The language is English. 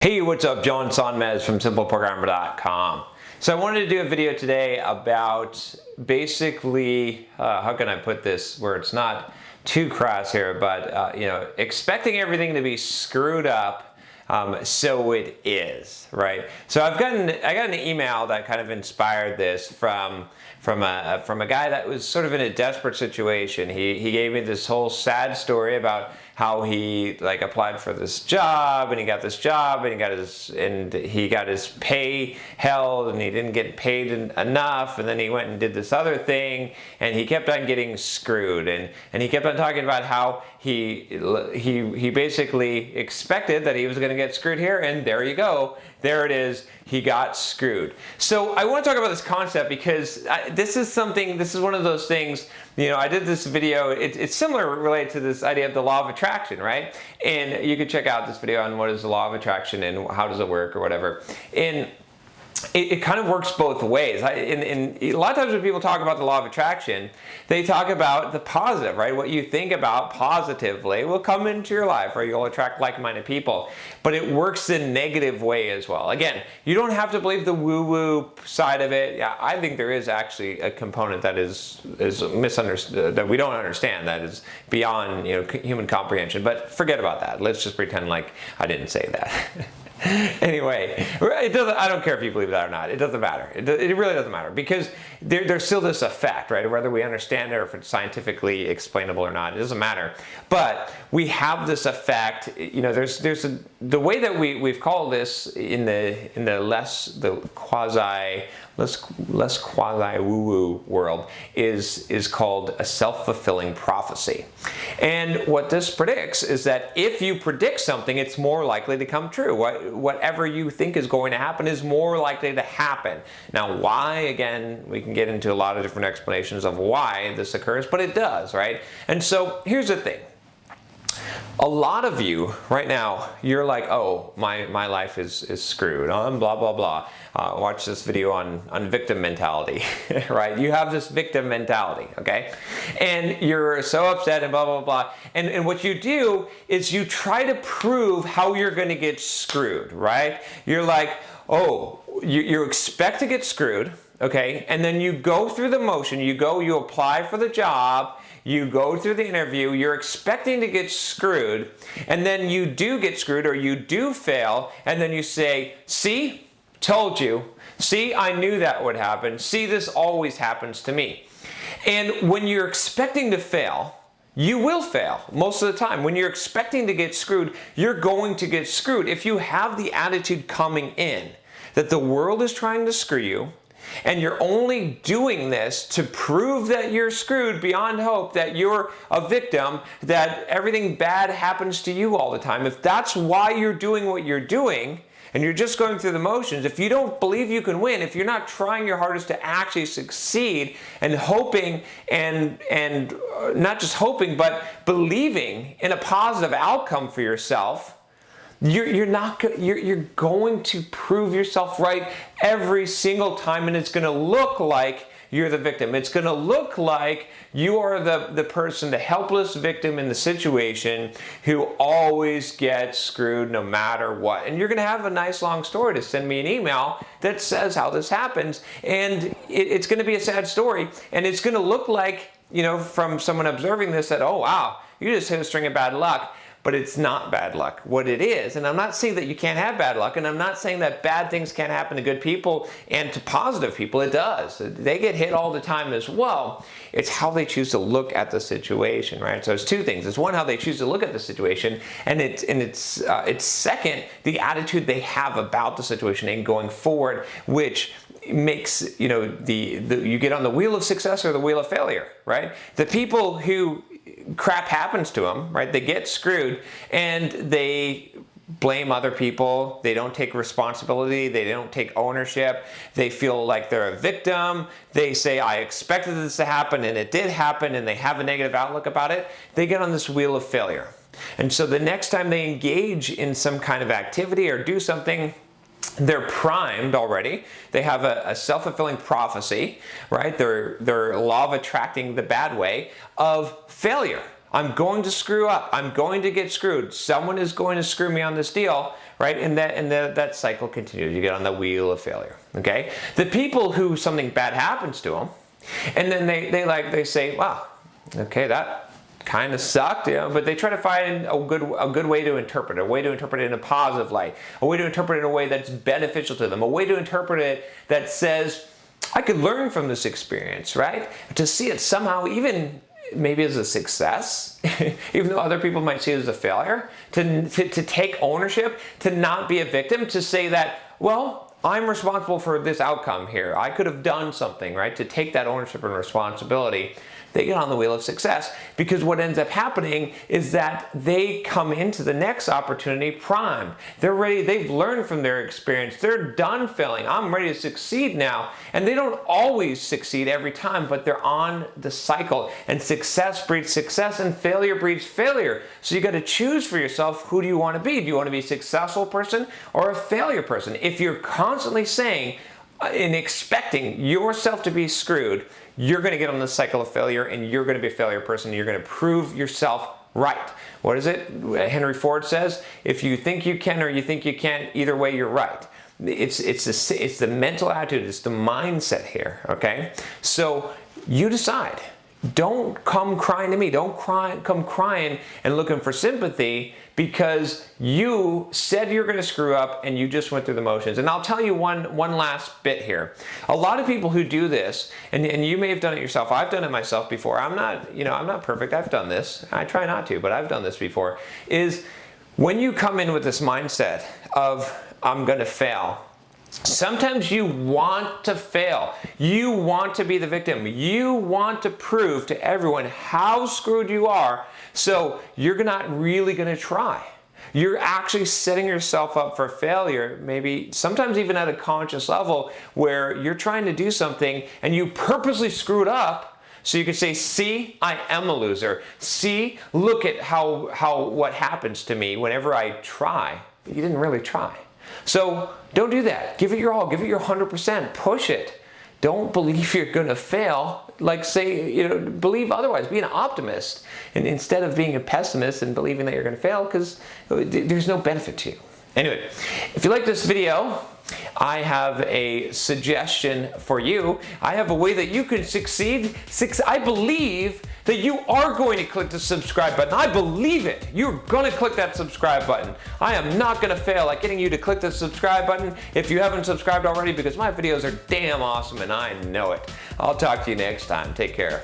Hey, what's up? John Sonmez from simpleprogrammer.com. So I wanted to do a video today about basically, how can I put this where it's not too crass here, but expecting everything to be screwed up, so it is, right? So I got an email that kind of inspired this from a guy that was sort of in a desperate situation. He gave me this whole sad story about how he applied for this job and he got this job and he got his pay held and he didn't get paid enough, and then he went and did this other thing and he kept on getting screwed, and he kept on talking about how he basically expected that he was going to get screwed here, and there you go. There it is. He got screwed. So I want to talk about this concept because this is one of those things, I did this video, it's similar related to this idea of the law of attraction, right? And you could check out this video on what is the law of attraction and how does it work or whatever. And it kind of works both ways. A lot of times when people talk about the law of attraction, they talk about the positive, right? What you think about positively will come into your life, or you'll attract like-minded people. But it works the negative way as well. Again, you don't have to believe the woo-woo side of it. Yeah, I think there is actually a component that is misunderstood, that we don't understand, that is beyond human comprehension. But forget about that. Let's just pretend like I didn't say that. Anyway, I don't care if you believe that or not. It doesn't matter. It really doesn't matter, because there's still this effect, right? Whether we understand it or if it's scientifically explainable or not, it doesn't matter. But we have this effect. The way that we've called this in the less quasi woo-woo world is called a self-fulfilling prophecy. And what this predicts is that if you predict something, it's more likely to come true. Whatever you think is going to happen is more likely to happen. Now, why? Again, we can get into a lot of different explanations of why this occurs, but it does, right? And so here's the thing. A lot of you right now, you're like, oh, my life is screwed. Blah, blah, blah. Watch this video on victim mentality, right? You have this victim mentality, okay? And you're so upset and blah, blah, blah. And what you do is you try to prove how you're going to get screwed, right? You're like, oh, you expect to get screwed, okay? And then you go through the motion. You apply for the job. You go through the interview, you're expecting to get screwed, and then you do get screwed or you do fail, and then you say, see, told you. See, I knew that would happen. See, this always happens to me. And when you're expecting to fail, you will fail most of the time. When you're expecting to get screwed, you're going to get screwed. If you have the attitude coming in that the world is trying to screw you, and you're only doing this to prove that you're screwed beyond hope, that you're a victim, that everything bad happens to you all the time, if that's why you're doing what you're doing, and you're just going through the motions, if you don't believe you can win, if you're not trying your hardest to actually succeed and hoping and not just hoping, but believing in a positive outcome for yourself, you're going to prove yourself right every single time, and it's going to look like you're the victim. It's going to look like you are the person, the helpless victim in the situation who always gets screwed no matter what. And you're going to have a nice long story to send me an email that says how this happens, and it's going to be a sad story, and it's going to look like, from someone observing this, that, oh wow, you just hit a string of bad luck. But it's not bad luck. What it is, and I'm not saying that you can't have bad luck, and I'm not saying that bad things can't happen to good people and to positive people. It does. They get hit all the time as well. It's how they choose to look at the situation, right? So it's two things. It's one, how they choose to look at the situation, and it's second, the attitude they have about the situation and going forward, which makes you get on the wheel of success or the wheel of failure, right? The people who crap happens to them, right? They get screwed and they blame other people. They don't take responsibility. They don't take ownership. They feel like they're a victim. They say, I expected this to happen and it did happen, and they have a negative outlook about it. They get on this wheel of failure. And so the next time they engage in some kind of activity or do something, they're primed already. They have a self-fulfilling prophecy, right? Their law of attracting the bad way of failure, I'm going to screw up. I'm going to get screwed. Someone is going to screw me on this deal, right? And that cycle continues. You get on the wheel of failure, okay? The people who something bad happens to them, and then they say, wow, okay, that kind of sucked, but they try to find a good way to interpret it, a way to interpret it in a positive light, a way to interpret it in a way that's beneficial to them, a way to interpret it that says, I could learn from this experience, right? To see it somehow even maybe as a success, even though other people might see it as a failure, to take ownership, to not be a victim, to say that, well, I'm responsible for this outcome here. I could have done something, right? To take that ownership and responsibility. They get on the wheel of success, because what ends up happening is that they come into the next opportunity primed. They're ready, they've learned from their experience, they're done failing, I'm ready to succeed now. And they don't always succeed every time, but they're on the cycle, and success breeds success and failure breeds failure. So you got to choose for yourself, who do you want to be? Do you want to be a successful person or a failure person? If you're constantly saying and expecting yourself to be screwed, you're going to get on the cycle of failure, and you're going to be a failure person. You're going to prove yourself right. What is it? Henry Ford says, if you think you can or you think you can't, either way you're right. It's the mental attitude, it's the mindset here, okay? So you decide. Don't come crying to me. Don't come crying and looking for sympathy because you said you're going to screw up and you just went through the motions. And I'll tell you one last bit here. A lot of people who do this, and you may have done it yourself. I've done it myself before. I'm not perfect. I've done this. I try not to, but I've done this before. Is when you come in with this mindset of I'm going to fail. Sometimes you want to fail. You want to be the victim. You want to prove to everyone how screwed you are, so you're not really going to try. You're actually setting yourself up for failure, maybe sometimes even at a conscious level, where you're trying to do something and you purposely screwed up so you can say, see, I am a loser. See, look at what happens to me whenever I try. But you didn't really try. So don't do that. Give it your all. Give it your 100%. Push it. Don't believe you're going to fail. Like say, believe otherwise. Be an optimist, and instead of being a pessimist and believing that you're going to fail, because there's no benefit to you. Anyway, if you like this video, I have a suggestion for you. I have a way that you can succeed. I believe that you are going to click the subscribe button. I believe it. You're going to click that subscribe button. I am not going to fail at getting you to click the subscribe button if you haven't subscribed already, because my videos are damn awesome and I know it. I'll talk to you next time. Take care.